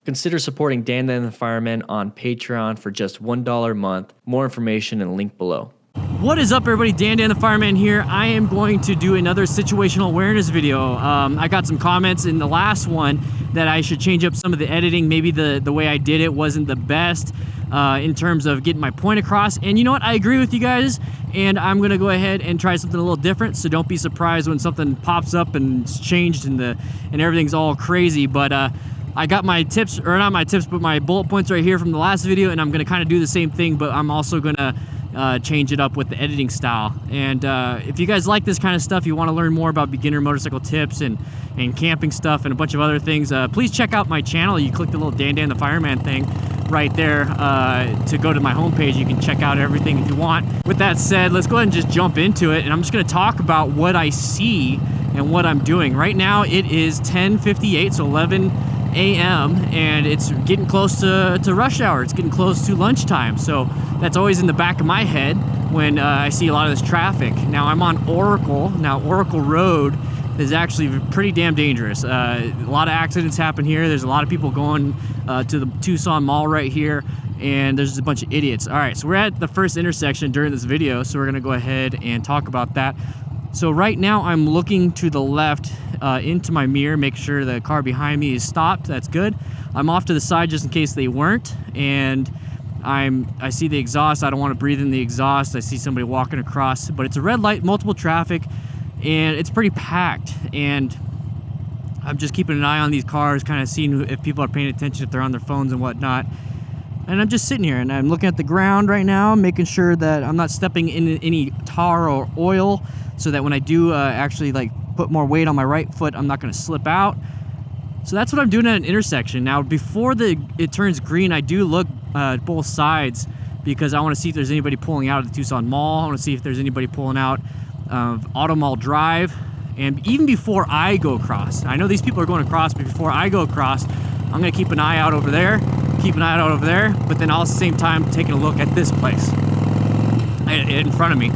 Consider supporting DanDanTheFireman on Patreon for just $1 a month. More information and link below. What is up, everybody? DanDanTheFireman here. I am going to do another situational awareness video. I got some comments in the last one that I should change up some of the editing. Maybe the way I did it wasn't the best in terms of getting my point across. And you know what? I agree with you guys, and I'm going to go ahead and try something a little different. So don't be surprised when something pops up and it's changed and everything's all crazy. But I got my tips, or not my tips, but my bullet points right here from the last video, and I'm going to kind of do the same thing, but I'm also going to change it up with the editing style. And if you guys like this kind of stuff, you want to learn more about beginner motorcycle tips and camping stuff and a bunch of other things, please check out my channel. You click the little DanDanTheFireman thing right there to go to my homepage. You can check out everything if you want. With that said, let's go ahead and just jump into it, and I'm just going to talk about what I see and what I'm doing. Right now it is 10:58, so 11 a.m. and it's getting close to rush hour. It's getting close to lunchtime, so that's always in the back of my head when I see a lot of this traffic. Now I'm on Oracle. Now Oracle Road is actually pretty damn dangerous. A lot of accidents happen here. There's a lot of people going to the Tucson Mall right here, and there's just a bunch of idiots. All right, so we're at the first intersection during this video, so we're gonna go ahead and talk about that. So right now I'm looking to the left into my mirror, make sure the car behind me is stopped. That's good. I'm off to the side just in case they weren't, and I see the exhaust. I don't want to breathe in the exhaust. I see somebody walking across, but it's a red light, multiple traffic, and it's pretty packed. And I'm just keeping an eye on these cars, kind of seeing if people are paying attention, if they're on their phones and whatnot. And I'm just sitting here and I'm looking at the ground right now, making sure that I'm not stepping in any tar or oil, so that when I do actually like put more weight on my right foot, I'm not going to slip out. So that's what I'm doing at an intersection. Now, before it turns green, I do look at both sides because I want to see if there's anybody pulling out of the Tucson Mall. I want to see if there's anybody pulling out of Auto Mall Drive. And even before I go across, I know these people are going across, but before I go across, I'm going to keep an eye out over there, but then all at the same time taking a look at this place in front of me.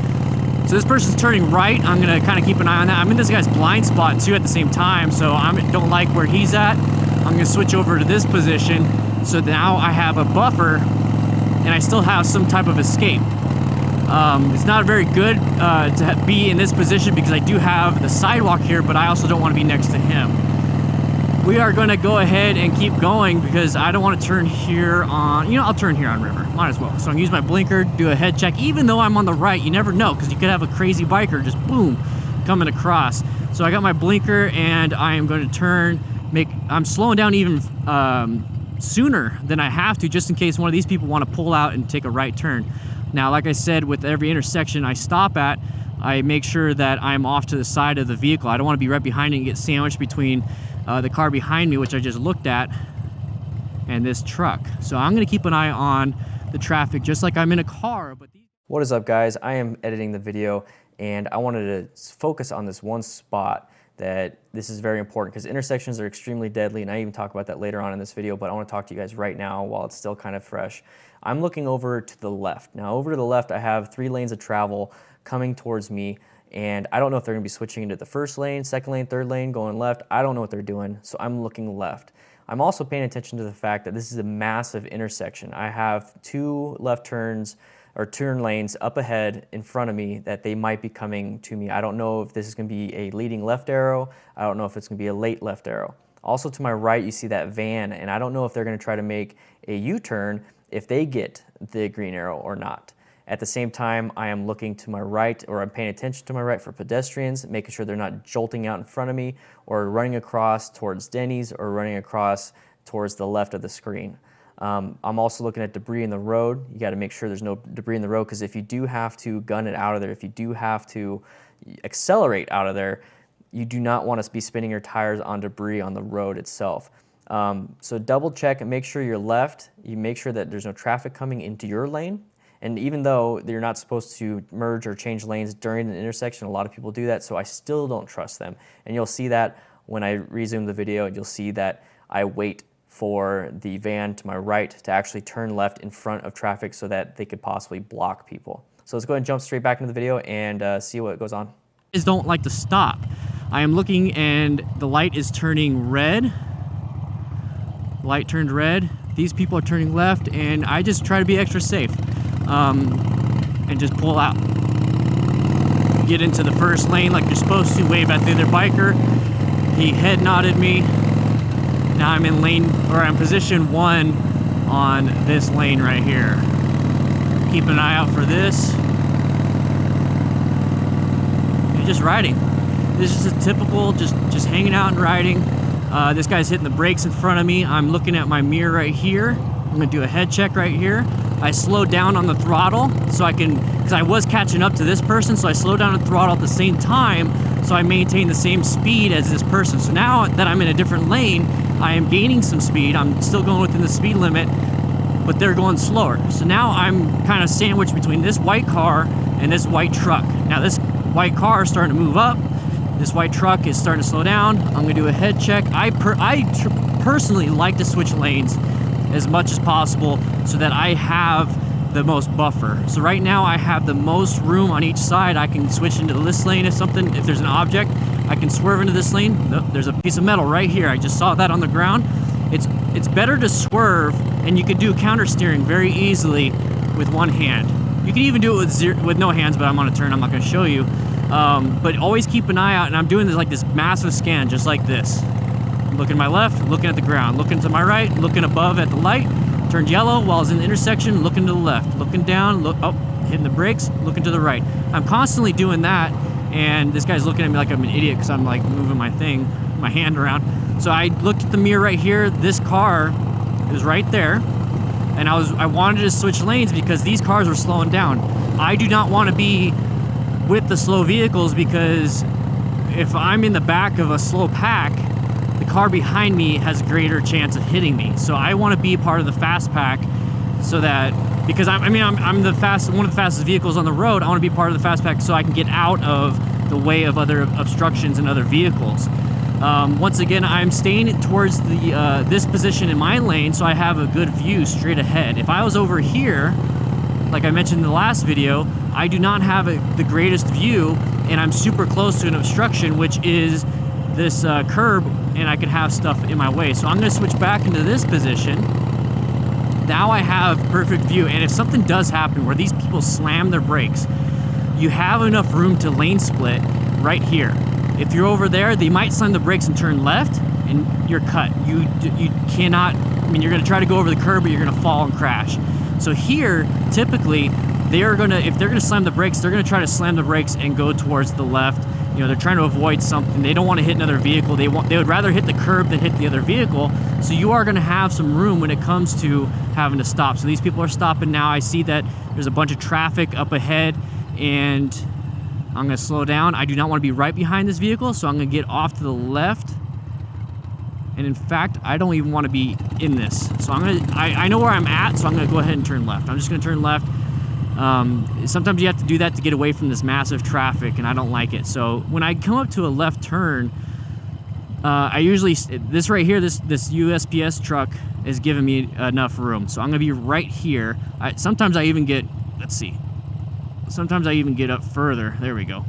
So this person's turning right. I'm gonna kind of keep an eye on that. I'm in this guy's blind spot too at the same time, so I don't like where he's at. I'm gonna switch over to this position, so now I have a buffer and I still have some type of escape. It's not very good to be in this position because I do have the sidewalk here, but I also don't want to be next to him. We are going to go ahead and keep going because I don't want to turn here on, I'll turn here on River, might as well. So I'm gonna use my blinker, do a head check, even though I'm on the right. You never know, because you could have a crazy biker just boom, coming across. So I got my blinker and I am going to turn, I'm slowing down even sooner than I have to, just in case one of these people want to pull out and take a right turn. Now, like I said, with every intersection I stop at, I make sure that I'm off to the side of the vehicle. I don't want to be right behind it and get sandwiched between the car behind me, which I just looked at, and this truck. So I'm going to keep an eye on the traffic just like I'm in a car. But What is up, guys? I am editing the video, and I wanted to focus on this one spot that this is very important because intersections are extremely deadly, and I even talk about that later on in this video, but I want to talk to you guys right now while it's still kind of fresh. I'm looking over to the left. Now, over to the left, I have 3 lanes of travel coming towards me, and I don't know if they're going to be switching into the first lane, second lane, third lane, going left. I don't know what they're doing, so I'm looking left. I'm also paying attention to the fact that this is a massive intersection. I have 2 left turns or turn lanes up ahead in front of me that they might be coming to me. I don't know if this is going to be a leading left arrow. I don't know if it's going to be a late left arrow. Also to my right, you see that van, and I don't know if they're going to try to make a U-turn if they get the green arrow or not. At the same time, I am looking to my right, or I'm paying attention to my right for pedestrians, making sure they're not jolting out in front of me or running across towards Denny's or running across towards the left of the screen. I'm also looking at debris in the road. You got to make sure there's no debris in the road, because if you do have to gun it out of there, if you do have to accelerate out of there, you do not want to be spinning your tires on debris on the road itself. So double check and make sure you're left. You make sure that there's no traffic coming into your lane. And even though you're not supposed to merge or change lanes during an intersection, a lot of people do that, so I still don't trust them. And you'll see that when I resume the video, and you'll see that I wait for the van to my right to actually turn left in front of traffic so that they could possibly block people. So let's go ahead and jump straight back into the video and see what goes on. Just don't like to stop. I am looking and the light is turning red. light turned red. These people are turning left, and I just try to be extra safe and just pull out. Get into the first lane like you're supposed to, wave at the other biker. He head nodded me. Now I'm in lane, or I'm position 1 on this lane right here. Keep an eye out for this. And just riding. This is a typical, just hanging out and riding. This guy's hitting the brakes in front of me. I'm looking at my mirror right here. I'm gonna do a head check right here. I slowed down on the throttle so I can, because I was catching up to this person, so I slowed down the throttle at the same time so I maintain the same speed as this person. So now that I'm in a different lane, I am gaining some speed. I'm still going within the speed limit, but they're going slower. So now I'm kind of sandwiched between this white car and this white truck. Now this white car is starting to move up. This white truck is starting to slow down. I'm gonna do a head check. I personally like to switch lanes as much as possible so that I have the most buffer. So right now I have the most room on each side. I can switch into this lane if there's an object. I can swerve into this lane. Nope, there's a piece of metal right here. I just saw that on the ground. It's better to swerve, and you can do counter steering very easily with one hand. You can even do it with no hands, but I'm on a turn, I'm not gonna show you. But always keep an eye out, and I'm doing this massive scan just like this. Looking to my left, looking at the ground, looking to my right, looking above at the light, turned yellow while I was in the intersection, looking to the left, looking down, hitting the brakes, looking to the right. I'm constantly doing that, and this guy's looking at me like I'm an idiot because I'm like moving my hand around. So I looked at the mirror right here. This car is right there, and I wanted to switch lanes because these cars were slowing down. I do not want to be with the slow vehicles, because if I'm in the back of a slow pack, the car behind me has a greater chance of hitting me. So I want to be part of the fast pack, so that, because I'm one of the fastest vehicles on the road. I want to be part of the fast pack so I can get out of the way of other obstructions and other vehicles. Once again, I'm staying towards this position in my lane so I have a good view straight ahead. If I was over here, like I mentioned in the last video, I do not have the greatest view, and I'm super close to an obstruction, which is this curb, and I can have stuff in my way. So I'm going to switch back into this position. Now I have perfect view, and if something does happen where these people slam their brakes, you have enough room to lane split right here. If you're over there, they might slam the brakes and turn left, and you're cut. You cannot, you're going to try to go over the curb, but you're going to fall and crash. So here, typically, if they're gonna slam the brakes, they're gonna try to slam the brakes and go towards the left. You know, they're trying to avoid something. They don't want to hit another vehicle. They would rather hit the curb than hit the other vehicle. So you are gonna have some room when it comes to having to stop. So these people are stopping now. I see that there's a bunch of traffic up ahead, and I'm gonna slow down. I do not want to be right behind this vehicle, so I'm gonna get off to the left. And in fact, I don't even want to be in this. So I know where I'm at, so I'm gonna go ahead and turn left. I'm just gonna turn left. Sometimes you have to do that to get away from this massive traffic, and I don't like it. So when I come up to a left turn, I usually, this right here, this USPS truck is giving me enough room. So I'm gonna be right here. Sometimes I even get, let's see. Sometimes I even get up further. There we go.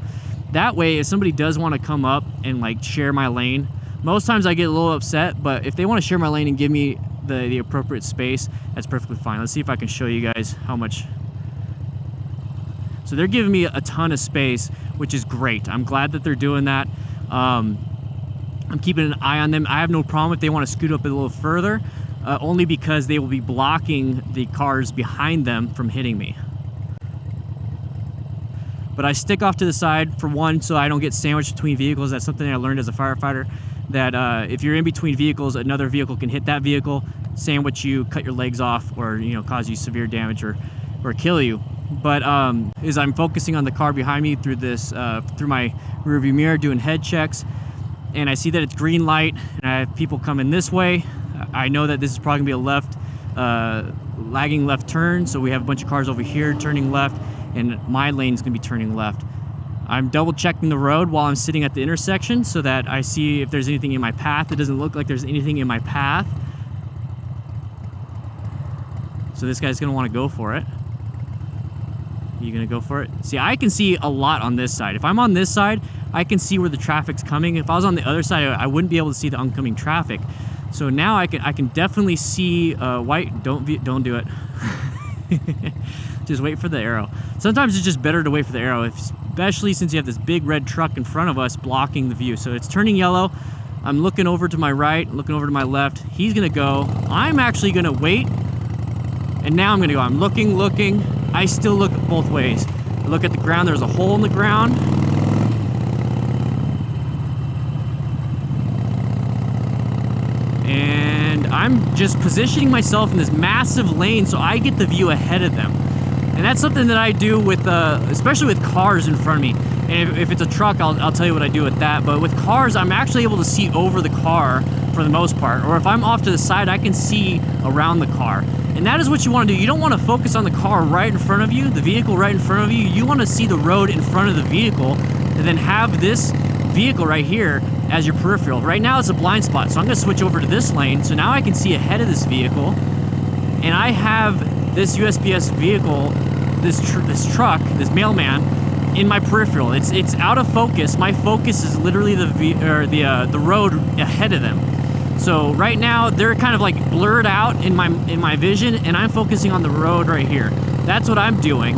That way, if somebody does want to come up and like share my lane, most times I get a little upset, but if they want to share my lane and give me the appropriate space, that's perfectly fine. Let's see if I can show you guys how much. So they're giving me a ton of space, which is great. I'm glad that they're doing that. I'm keeping an eye on them. I have no problem if they want to scoot up a little further, only because they will be blocking the cars behind them from hitting me. But I stick off to the side, for one, so I don't get sandwiched between vehicles. That's something I learned as a firefighter, that if you're in between vehicles, another vehicle can hit that vehicle, sandwich you, cut your legs off, or cause you severe damage or kill you. But as I'm focusing on the car behind me through my rearview mirror, doing head checks, and I see that it's green light, and I have people coming this way. I know that this is probably gonna be a lagging left turn, so we have a bunch of cars over here turning left, and my lane's gonna be turning left. I'm double checking the road while I'm sitting at the intersection so that I see if there's anything in my path. It doesn't look like there's anything in my path. So this guy's gonna wanna go for it. You gonna go for it? See, I can see a lot on this side. If I'm on this side, I can see where the traffic's coming. If I was on the other side, I wouldn't be able to see the oncoming traffic. So now I can definitely see white. Don't do it. Just wait for the arrow. Sometimes it's just better to wait for the arrow, especially since you have this big red truck in front of us blocking the view. So it's turning yellow. I'm looking over to my right, looking over to my left. He's gonna go. I'm actually gonna wait. And now I'm gonna go. I'm looking. I still look both ways. I look at the ground. There's a hole in the ground. And I'm just positioning myself in this massive lane so I get the view ahead of them. And that's something that I do with, especially with cars in front of me. And if it's a truck, I'll tell you what I do with that. But with cars, I'm actually able to see over the car for the most part. Or if I'm off to the side, I can see around the car. And that is what you want to do. You don't want to focus on the car right in front of you, the vehicle right in front of you. You want to see the road in front of the vehicle and then have this vehicle right here as your peripheral. Right now it's a blind spot, so I'm going to switch over to this lane. So now I can see ahead of this vehicle, and I have this USPS vehicle, this truck, this mailman, in my peripheral. It's out of focus. My focus is literally the road ahead of them. So right now they're kind of like blurred out in my vision, and I'm focusing on the road right here. That's what I'm doing.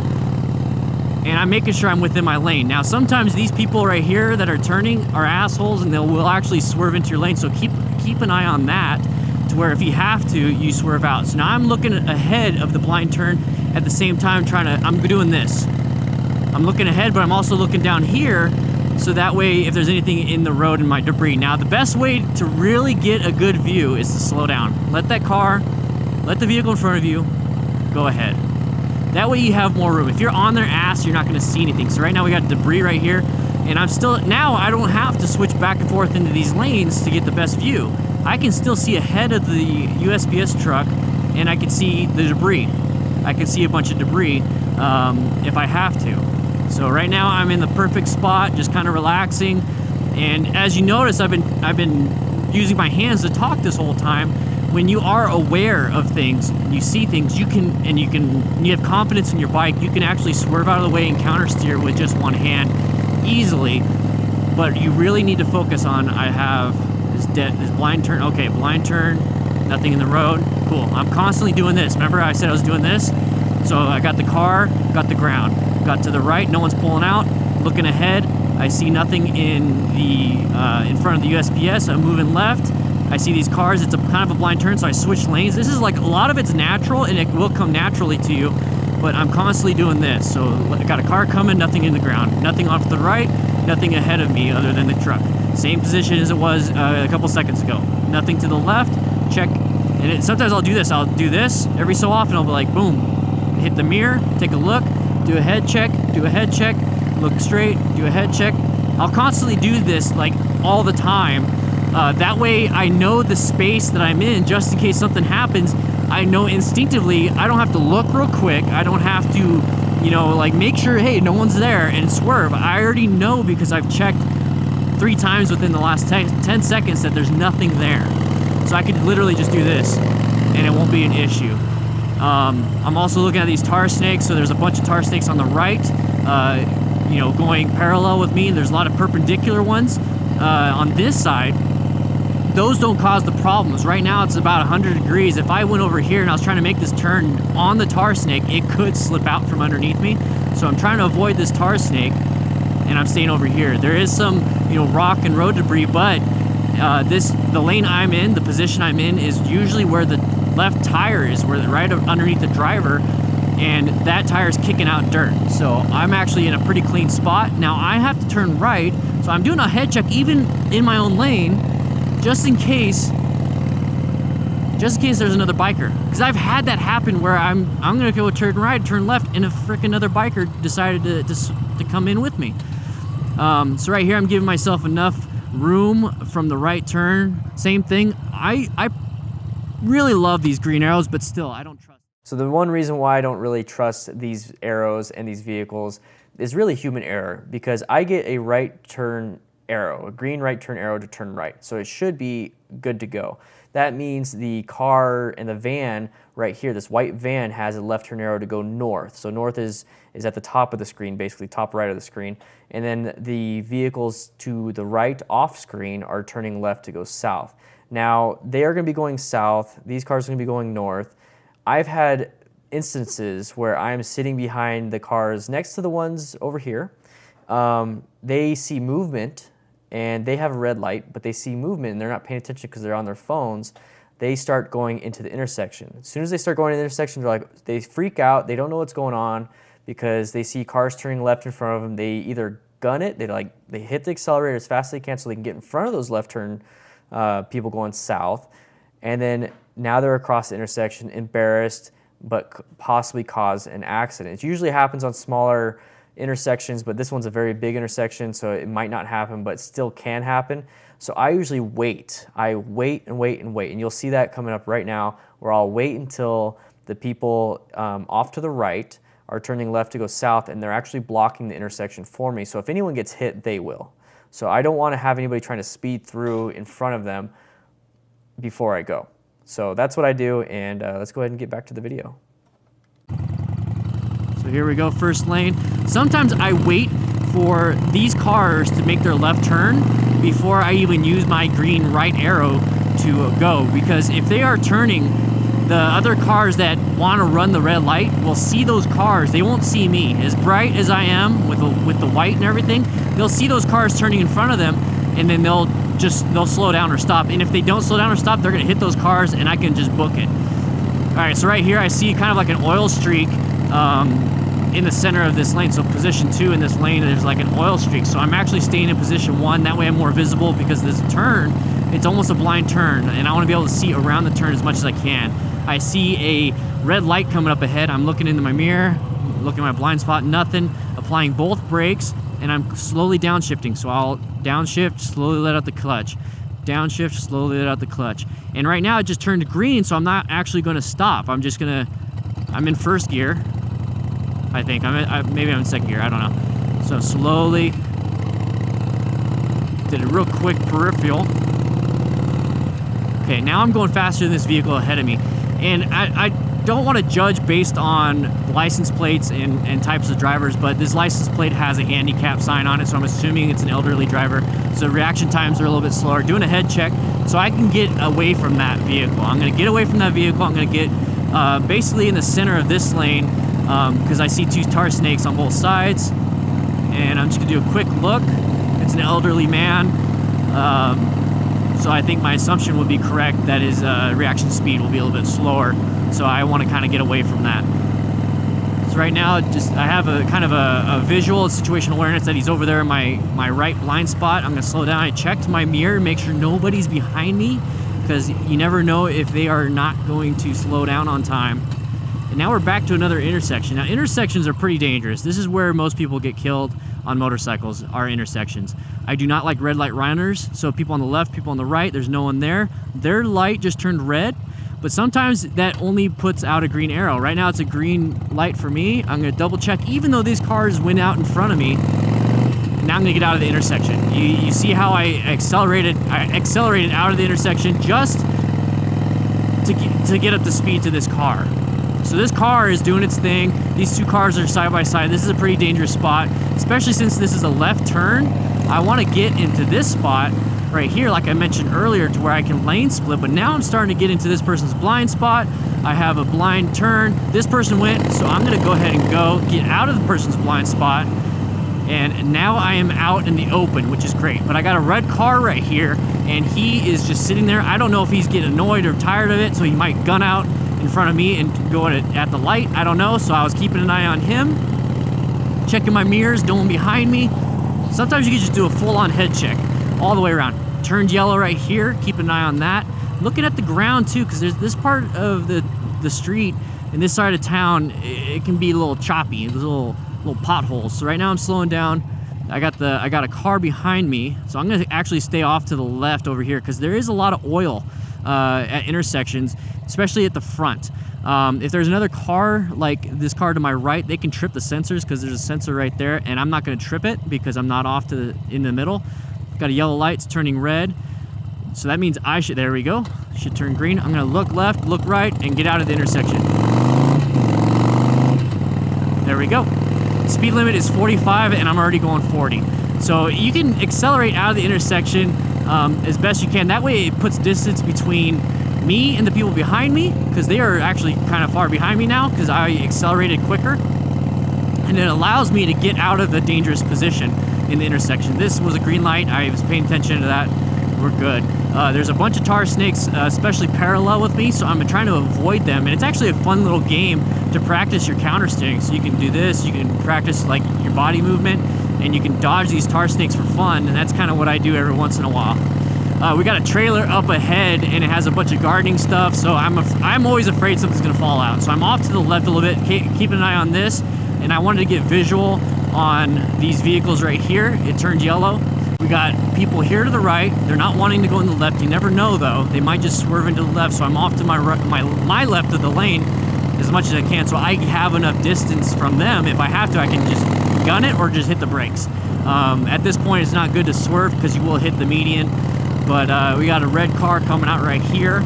And I'm making sure I'm within my lane. Now, sometimes these people right here that are turning are assholes, and will actually swerve into your lane. So keep an eye on that, to where if you have to, you swerve out. So now I'm looking ahead of the blind turn at the same time I'm doing this. I'm looking ahead, but I'm also looking down here, so that way if there's anything in the road in my debris. Now, the best way to really get a good view is to slow down. Let the vehicle in front of you go ahead. That way you have more room. If you're on their ass, you're not gonna see anything. So right now we got debris right here, and now I don't have to switch back and forth into these lanes to get the best view. I can still see ahead of the USPS truck, and I can see the debris. I can see a bunch of debris if I have to. So right now I'm in the perfect spot, just kind of relaxing. And as you notice, I've been using my hands to talk this whole time. When you are aware of things, you see things, you have confidence in your bike, you can actually swerve out of the way and counter steer with just one hand easily. But you really need to focus on, I have this blind turn. Okay, blind turn, nothing in the road. Cool. I'm constantly doing this. Remember I said I was doing this? So I got the car, got the ground, got to the right, no one's pulling out, looking ahead, I see nothing in front of the USPS, I'm moving left. I see these cars, it's kind of a blind turn, so I switch lanes. This is like, a lot of it's natural, and it will come naturally to you, but I'm constantly doing this. So I got a car coming, nothing in the ground, nothing off to the right, nothing ahead of me other than the truck. Same position as it was a couple seconds ago. Nothing to the left, check. And sometimes I'll do this, every so often I'll be like, boom, hit the mirror, take a look, do a head check, look straight, do a head check. I'll constantly do this like all the time. That way I know the space that I'm in, just in case something happens. I know instinctively, I don't have to look real quick. I don't have to, like make sure, hey, no one's there and swerve. I already know because I've checked 3 times within the last 10 seconds that there's nothing there. So I could literally just do this and it won't be an issue. I'm also looking at these tar snakes. So there's a bunch of tar snakes on the right, going parallel with me. There's a lot of perpendicular ones on this side. Those don't cause the problems. Right now it's about 100 degrees. If I went over here and I was trying to make this turn on the tar snake, it could slip out from underneath me. So I'm trying to avoid this tar snake, and I'm staying over here. There is some, rock and road debris, but the lane I'm in, the position I'm in, is usually where the left tire is, right underneath the driver, and that tire is kicking out dirt. So I'm actually in a pretty clean spot. Now I have to turn right, so I'm doing a head check even in my own lane, just in case there's another biker. Because I've had that happen where I'm gonna go turn right, turn left, and a frickin' other biker decided to come in with me. So right here I'm giving myself enough room from the right turn. Same thing. I really love these green arrows, but still I don't trust. So the one reason why I don't really trust these arrows and these vehicles is really human error, because I get a right turn arrow, a green right turn arrow to turn right. So it should be good to go. That means the car and the van right here, this white van, has a left turn arrow to go north. So north is at the top of the screen, basically top right of the screen. And then the vehicles to the right off screen are turning left to go south. Now, they are going to be going south. These cars are going to be going north. I've had instances where I'm sitting behind the cars next to the ones over here. They see movement, and they have a red light, but they see movement, and they're not paying attention because they're on their phones. They start going into the intersection. As soon as they start going to the intersection, they freak out. They don't know what's going on because they see cars turning left in front of them. They either gun it, they hit the accelerator as fast as they can so they can get in front of those left turn people going south, and then now they're across the intersection, embarrassed, but possibly cause an accident. It usually happens on smaller intersections, but this one's a very big intersection, so it might not happen, but still can happen. So I usually wait. I wait and wait and wait, and you'll see that coming up right now, where I'll wait until the people off to the right are turning left to go south, and they're actually blocking the intersection for me. So if anyone gets hit, they will. So I don't want to have anybody trying to speed through in front of them before I go. So that's what I do, and let's go ahead and get back to the video. So here we go, first lane. Sometimes I wait for these cars to make their left turn before I even use my green right arrow to go, because if they are turning, the other cars that want to run the red light will see those cars. They won't see me. As bright as I am with the white and everything, they'll see those cars turning in front of them, and then they'll slow down or stop. And if they don't slow down or stop, they're gonna hit those cars, and I can just book it. All right, so right here I see kind of like an oil streak in the center of this lane. So position 2 in this lane, there's like an oil streak. So I'm actually staying in position 1. That way I'm more visible, because this turn, it's almost a blind turn, and I want to be able to see around the turn as much as I can. I see a red light coming up ahead. I'm looking into my mirror, looking at my blind spot, nothing. Applying both brakes, and I'm slowly downshifting. So I'll downshift, slowly let out the clutch. Downshift, slowly let out the clutch. And right now it just turned green, so I'm not actually going to stop. I'm in first gear, I think. Maybe I'm in second gear, I don't know. So slowly, did a real quick peripheral. Okay, now I'm going faster than this vehicle ahead of me. And I don't want to judge based on license plates and types of drivers, but this license plate has a handicap sign on it, so I'm assuming it's an elderly driver. So reaction times are a little bit slower. Doing a head check so I can get away from that vehicle. I'm going to get away from that vehicle. I'm going to get basically in the center of this lane, because I see 2 tar snakes on both sides. And I'm just going to do a quick look. It's an elderly man. So I think my assumption would be correct that his reaction speed will be a little bit slower. So I want to kind of get away from that. So right now, I have a kind of a visual situational awareness that he's over there in my right blind spot. I'm going to slow down. I checked my mirror, make sure nobody's behind me, because you never know if they are not going to slow down on time. And now we're back to another intersection. Now, intersections are pretty dangerous. This is where most people get killed on motorcycles, are intersections. I do not like red light runners, so people on the left, people on the right, there's no one there. Their light just turned red, but sometimes that only puts out a green arrow. Right now it's a green light for me. I'm gonna double check, even though these cars went out in front of me. Now I'm gonna get out of the intersection. You see how I accelerated out of the intersection just to get up to speed to this car. So this car is doing its thing. These 2 cars are side by side. This is a pretty dangerous spot, especially since this is a left turn. I want to get into this spot right here, like I mentioned earlier, to where I can lane split, but now I'm starting to get into this person's blind spot. I have a blind turn. This person went, so I'm going to go ahead and get out of the person's blind spot. And now I am out in the open, which is great. But I got a red car right here, and he is just sitting there. I don't know if he's getting annoyed or tired of it, so he might gun out in front of me and go at the light. I don't know, so I was keeping an eye on him, checking my mirrors, no one behind me. Sometimes you can just do a full-on head check all the way around. Turned yellow right here, keep an eye on that. Looking at the ground too, because there's this part of the street and this side of town, it can be a little choppy, there's little potholes. So right now I'm slowing down. I got a car behind me, so I'm gonna actually stay off to the left over here, because there is a lot of oil at intersections, especially at the front. If there's another car like this car to my right, they can trip the sensors, because there's a sensor right there, and I'm not going to trip it because I'm not off in the middle. Got a yellow light, it's turning red, so that means there we go, should turn green. I'm going to look left, look right, and get out of the intersection. There we go. Speed limit is 45, and I'm already going 40. So you can accelerate out of the intersection as best you can. That way it puts distance between me and the people behind me, because they are actually kind of far behind me now because I accelerated quicker. And it allows me to get out of the dangerous position in the intersection. This was a green light. I was paying attention to that. We're good. There's a bunch of tar snakes, especially parallel with me, so I'm trying to avoid them. And it's actually a fun little game to practice your counter steering. So you can do this, you can practice like your body movement, and you can dodge these tar snakes for fun. And that's kind of what I do every once in a while. We got a trailer up ahead, and it has a bunch of gardening stuff, so I'm always afraid something's gonna fall out. So I'm off to the left a little bit, keeping an eye on this. And I wanted to get visual on these vehicles right here. It turned yellow. We got people here to the right. They're not wanting to go in the left. You never know though. They might just swerve into the left. So I'm off to my left of the lane as much as I can. So I have enough distance from them. If I have to, I can just gun it or just hit the brakes. At this point, it's not good to swerve because you will hit the median. But we got a red car coming out right here.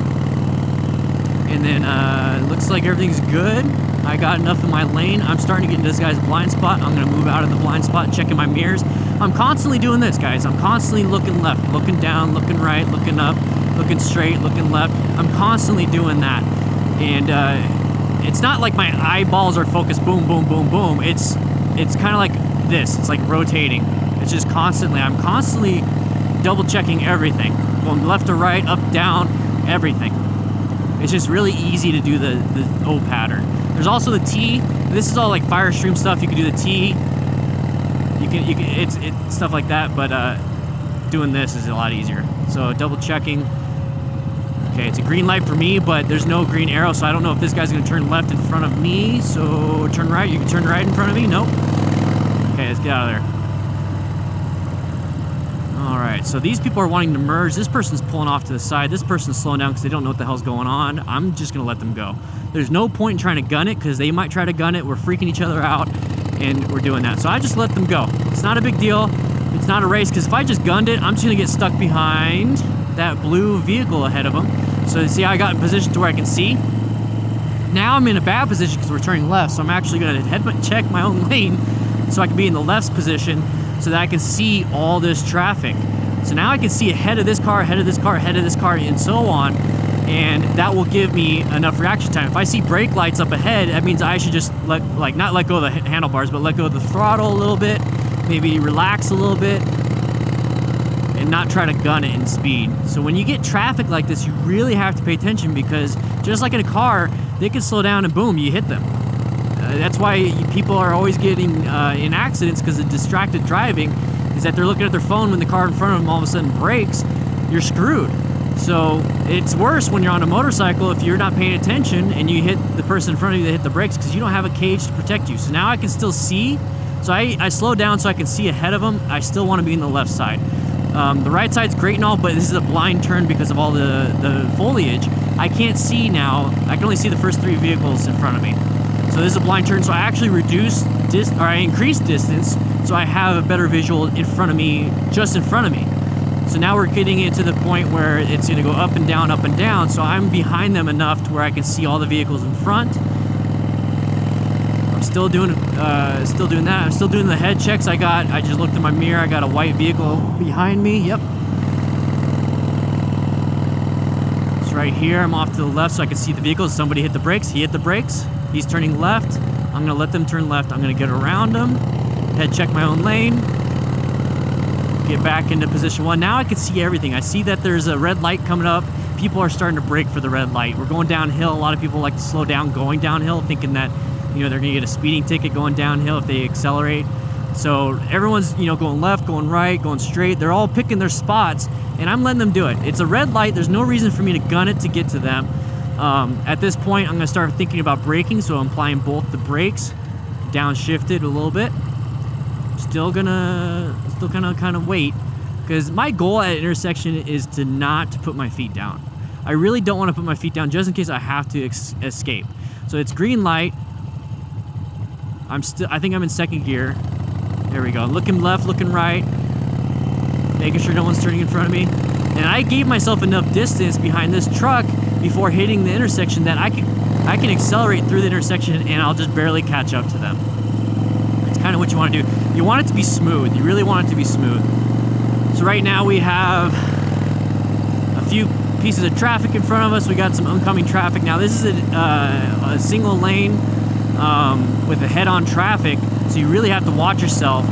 And then it looks like everything's good. I got enough in my lane. I'm starting to get into this guy's blind spot. I'm gonna move out of the blind spot, checking my mirrors. I'm constantly doing this, guys. I'm constantly looking left, looking down, looking right, looking up, looking straight, looking left. I'm constantly doing that. And it's not like my eyeballs are focused, boom, boom, boom, boom. It's kind of like this. It's like rotating. It's just constantly, I'm constantly double checking everything. Going left to right, up, down, everything. It's just really easy to do the O pattern. There's also the T. This is all like fire stream stuff. You can do the T. You can it's stuff like that. But doing this is a lot easier. So double checking. Okay, it's a green light for me, but there's no green arrow, so I don't know if this guy's gonna turn left in front of me. So turn right. You can turn right in front of me. Nope. Okay, let's get out of there. All right, so these people are wanting to merge. This person's pulling off to the side. This person's slowing down because they don't know what the hell's going on. I'm just gonna let them go. There's no point in trying to gun it because they might try to gun it. We're freaking each other out, and we're doing that. So I just let them go. It's not a big deal. It's not a race, because if I just gunned it, I'm just gonna get stuck behind that blue vehicle ahead of them. So see, I got in position to where I can see. Now I'm in a bad position because we're turning left, so I'm actually gonna check my own lane so I can be in the left position so that I can see all this traffic. So now I can see ahead of this car, ahead of this car, ahead of this car, and so on. And that will give me enough reaction time. If I see brake lights up ahead, that means I should just not let go of the handlebars, but let go of the throttle a little bit, maybe relax a little bit, and not try to gun it in speed. So when you get traffic like this, you really have to pay attention, because just like in a car, they can slow down and boom, you hit them. That's why people are always getting in accidents, because of distracted driving, is that they're looking at their phone when the car in front of them all of a sudden brakes. You're screwed. So it's worse when you're on a motorcycle if you're not paying attention and you hit the person in front of you that hit the brakes, because you don't have a cage to protect you. So now I can still see. So I slow down so I can see ahead of them. I still want to be in the left side. The right side's great and all, but this is a blind turn because of all the foliage. I can't see now. I can only see the first 3 vehicles in front of me. So this is a blind turn, so I actually I increased distance, so I have a better visual in front of me, just in front of me. So now we're getting into the point where it's gonna go up and down, so I'm behind them enough to where I can see all the vehicles in front. I'm still doing that. I'm still doing the head checks. I just looked in my mirror, I got a white vehicle behind me, yep. It's right here, I'm off to the left so I can see the vehicles. Somebody hit the brakes, he hit the brakes. He's turning left. I'm gonna let them turn left. I'm gonna get around them, head check my own lane, get back into position 1. Now I can see everything. I see that there's a red light coming up. People are starting to brake for the red light. We're going downhill. A lot of people like to slow down going downhill, thinking that, you know, they're gonna get a speeding ticket going downhill if they accelerate. So everyone's, you know, going left, going right, going straight. They're all picking their spots, and I'm letting them do it. It's a red light. There's no reason for me to gun it to get to them. At this point, I'm gonna start thinking about braking, so I'm applying both the brakes, downshifted a little bit. Still gonna kind of wait, because my goal at an intersection is to not put my feet down. I really don't want to put my feet down just in case I have to escape. So it's green light. I think I'm in 2nd gear. There we go. Looking left, looking right, making sure no one's turning in front of me. And I gave myself enough distance behind this truck before hitting the intersection that I can accelerate through the intersection and I'll just barely catch up to them. That's kind of what you want to do. You want it to be smooth. You really want it to be smooth. So right now we have few pieces of traffic in front of us. We got some oncoming traffic. Now this is a single lane with a head-on traffic, so you really have to watch yourself.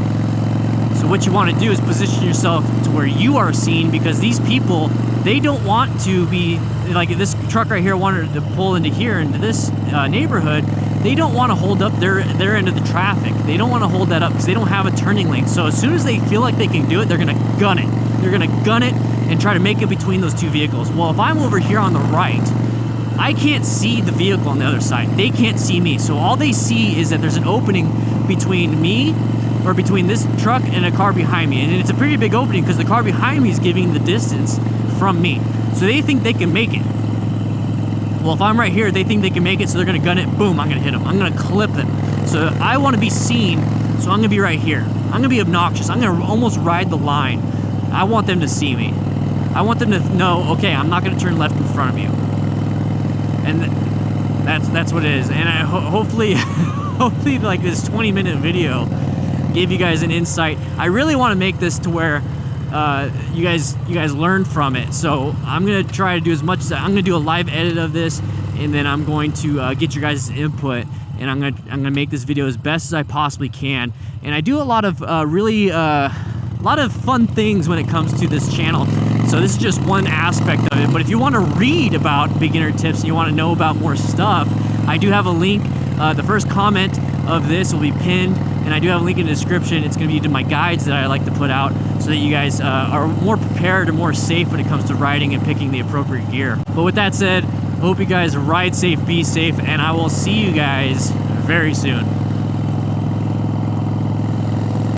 So what you want to do is position yourself to where you are seen, because these people, they don't want to be, like this truck right here wanted to pull into here, into this neighborhood. They don't want to hold up their end of the traffic. They don't want to hold that up because they don't have a turning lane. So as soon as they feel like they can do it, they're going to gun it. They're going to gun it and try to make it between those two vehicles. Well, if I'm over here on the right, I can't see the vehicle on the other side. They can't see me. So all they see is that there's an opening between me, or between this truck and a car behind me. And it's a pretty big opening because the car behind me is giving the distance from me. So they think they can make it. Well, if I'm right here, they think they can make it, so they're gonna gun it. Boom, I'm gonna hit them. I'm gonna clip them. So I wanna be seen, so I'm gonna be right here. I'm gonna be obnoxious. I'm gonna almost ride the line. I want them to see me. I want them to know, okay, I'm not gonna turn left in front of you. And that's what it is. And I hopefully, hopefully like this 20-minute video gave you guys an insight. I really wanna make this to where you guys learn from it. So I'm gonna try to do as much as I'm gonna do a live edit of this, and then I'm going to get your guys' input, and I'm gonna make this video as best as I possibly can. And I do a lot of really a lot of fun things when it comes to this channel. So this is just one aspect of it. But if you want to read about beginner tips and you want to know about more stuff, I do have a link. The first comment of this will be pinned, and I do have a link in the description. It's going to be to my guides that I like to put out so that you guys are more prepared and more safe when it comes to riding and picking the appropriate gear. But with that said, hope you guys ride safe, be safe, and I will see you guys very soon.